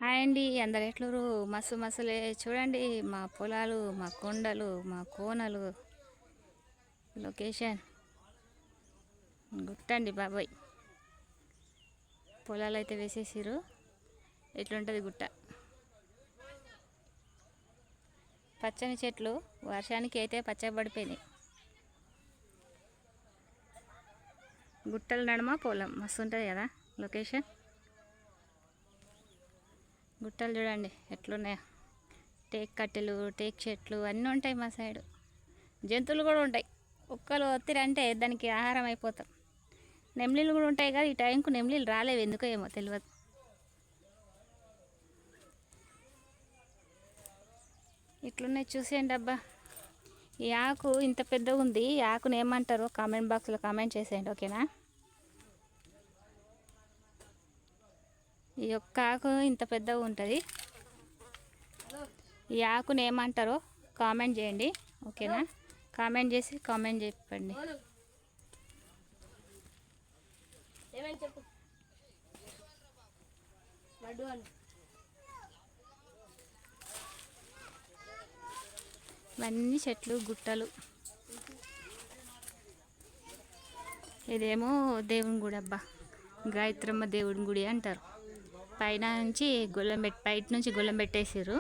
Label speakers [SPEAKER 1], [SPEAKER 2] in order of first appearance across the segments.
[SPEAKER 1] Hi అండి, అందరు ఎట్లురు? మస్తు మస్తులే చూడండి. మా పొలాలు, మా కొండలు, మా కోనలు. లొకేషన్ గుట్టండి బాబాయ్. పొలాలు అయితే వేసేసిరు. ఎట్లుంటుంది గుట్ట? పచ్చని చెట్లు వర్షానికి అయితే పచ్చబడిపోయినాయి. గుట్టల నడుమ పొలం మస్తు ఉంటుంది కదా లొకేషన్. గుట్టలు చూడండి ఎట్లున్నాయో. టేక్ కట్టెలు, టేక్ చెట్లు అన్నీ ఉంటాయి మా సైడు. జంతువులు కూడా ఉంటాయి. కుక్కలు ఒత్తిరంటే దానికి ఆహారం అయిపోతాం. నెమ్లీలు కూడా ఉంటాయి కదా, ఈ టైంకు నెమ్లీలు రాలేవు, ఎందుకో ఏమో తెలియదు. ఇట్లున్నాయి చూసేయండి అబ్బా. ఈ ఆకు ఇంత పెద్దగా ఉంది. ఈ ఆకును ఏమంటారో కామెంట్ బాక్స్లో కామెంట్ చేసేయండి, ఓకేనా? ఈ యొక్క ఆకు ఇంత పెద్దగా ఉంటుంది. ఈ ఆకును ఏమంటారో కామెంట్ చేయండి, ఓకేనా? కామెంట్ చేసి కామెంట్ చెప్పండి. ఇవన్నీ చెట్లు, గుట్టలు. ఇదేమో దేవుని గుడి అబ్బా, గాయత్రమ్మ దేవుని గుడి అంటారు. పైన నుంచి బయట నుంచి గొల్లెం పెట్టేసారు.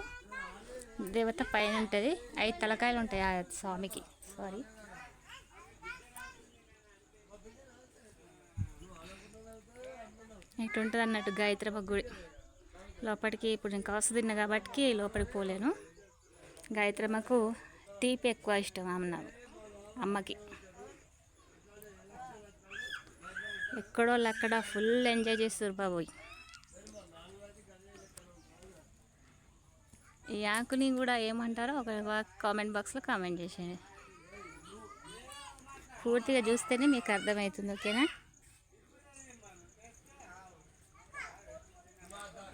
[SPEAKER 1] దేవత పైన ఉంటుంది. 5 తలకాయలు ఉంటాయి ఆ స్వామికి. సారీ, ఇటు ఉంటుంది అన్నట్టు గాయత్రమ్మ గుడి. లోపలికి ఇప్పుడు నేను కాసు తిన్నా కాబట్టి లోపలికి పోలేను. గాయత్రమ్మకు తీపి ఎక్కువ ఇష్టం అమ్మకి. ఎక్కడోళ్ళు అక్కడ ఫుల్ ఎంజాయ్ చేస్తారు బాబోయ్. ఈ ఆకుని కూడా ఏమంటారో ఒక కామెంట్ బాక్స్లో కామెంట్ చేసేయండి. పూర్తిగా చూస్తేనే మీకు అర్థమవుతుంది, ఓకేనా?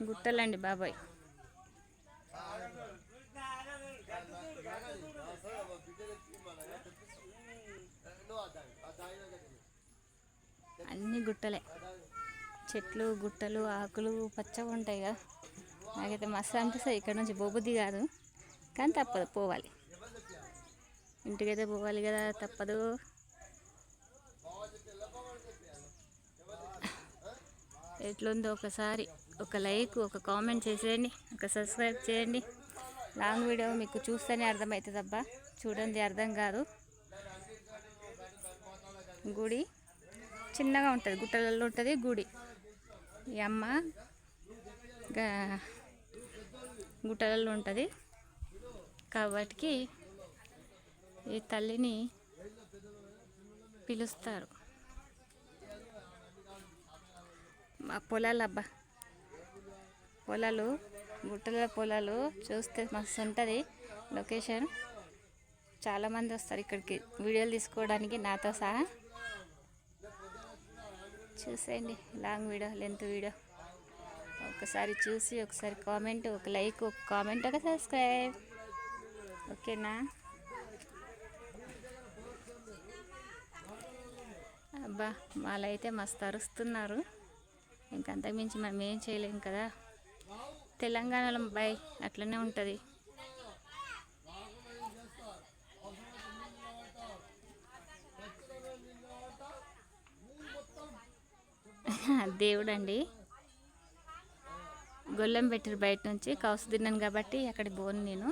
[SPEAKER 1] గుట్టలండి బాబాయ్. అన్ని గుట్టలే, చెట్లు, గుట్టలు, ఆకులు పచ్చగా ఉంటాయి కదా. నాకైతే మస్తు అనిపిస్తుంది. ఇక్కడ నుంచి పోబుద్ది కాదు, కానీ తప్పదు, పోవాలి. ఇంటికైతే పోవాలి కదా, తప్పదు. ఎట్లుందో ఒకసారి ఒక లైక్, ఒక కామెంట్ చేసేయండి, ఒక సబ్స్క్రైబ్ చేయండి. లాంగ్ వీడియో మీకు చూస్తేనే అర్థమవుతుంది అబ్బా, చూడండి అర్థం కాదు. గుడి చిన్నగా ఉంటుంది, గుట్టలలో ఉంటుంది గుడి. ఈ అమ్మ గుట్టలలో ఉంటుంది కాబట్టి ఈ తల్లిని పిలుస్తారు. మా పొలాలు అబ్బా, పొలాలు, గుట్టల పొలాలు చూస్తే మస్తు ఉంటుంది లొకేషన్. చాలామంది వస్తారు ఇక్కడికి వీడియోలు తీసుకోవడానికి, నాతో సహా. చూసేయండి లాంగ్ వీడియో, లెంత్ వీడియో. ఒకసారి చూసి ఒకసారి కామెంట్, ఒక లైక్, ఒక కామెంట్, ఒక సబ్స్క్రైబ్, ఓకేనా? అబ్బా వాళ్ళు అయితే మస్తు అరుస్తున్నారు. ఇంకంతకుమించి మనం ఏం చేయలేం కదా. తెలంగాణలో బాయ్ అట్లనే ఉంటుంది. దేవుడండి, గొల్లెం పెట్టారు బయట నుంచి. కౌసు తిన్నాను కాబట్టి అక్కడికి పోను నేను.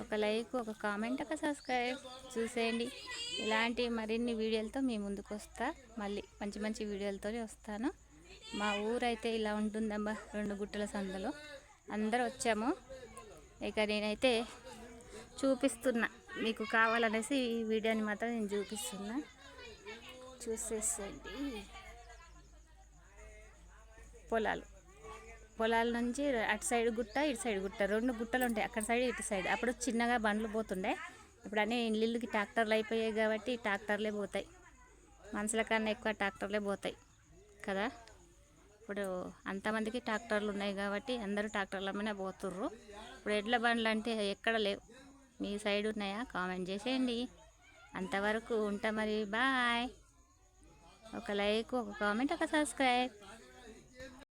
[SPEAKER 1] ఒక లైక్, ఒక కామెంట్, ఒక సబ్స్క్రైబ్ చూసేయండి. ఇలాంటి మరిన్ని వీడియోలతో మీ ముందుకు వస్తా. మళ్ళీ మంచి మంచి వీడియోలతో వస్తాను. మా ఊరైతే ఇలా ఉంటుందమ్మా, 2 గుట్టల సందులో అందరూ వచ్చాము. ఇక నేనైతే చూపిస్తున్నా, మీకు కావాలనేసి ఈ వీడియోని మాత్రం నేను చూపిస్తున్నా, చూసేసేయండి. పొలాల నుంచి అటు సైడ్ గుట్ట, ఇటు సైడ్ గుట్ట, 2 గుట్టలు ఉంటాయి. అక్కడ సైడ్, ఇటు సైడ్. అప్పుడు చిన్నగా బండ్లు పోతుండే, ఇప్పుడు అన్నీ ఇళ్ళకి ట్రాక్టర్లు అయిపోయాయి కాబట్టి ట్రాక్టర్లే పోతాయి. మనుషుల కన్నా ఎక్కువ ట్రాక్టర్లే పోతాయి కదా. ఇప్పుడు అంతమందికి ట్రాక్టర్లు ఉన్నాయి కాబట్టి అందరూ ట్రాక్టర్ల మీద పోతుర్రు. ఇప్పుడు ఎడ్ల బండ్లు అంటే ఎక్కడ లేవు. మీ సైడ్ ఉన్నాయా? కామెంట్ చేసేయండి. అంతవరకు ఉంటా మరి, బాయ్. ఒక లైక్, ఒక కామెంట్, ఒక సబ్స్క్రైబ్.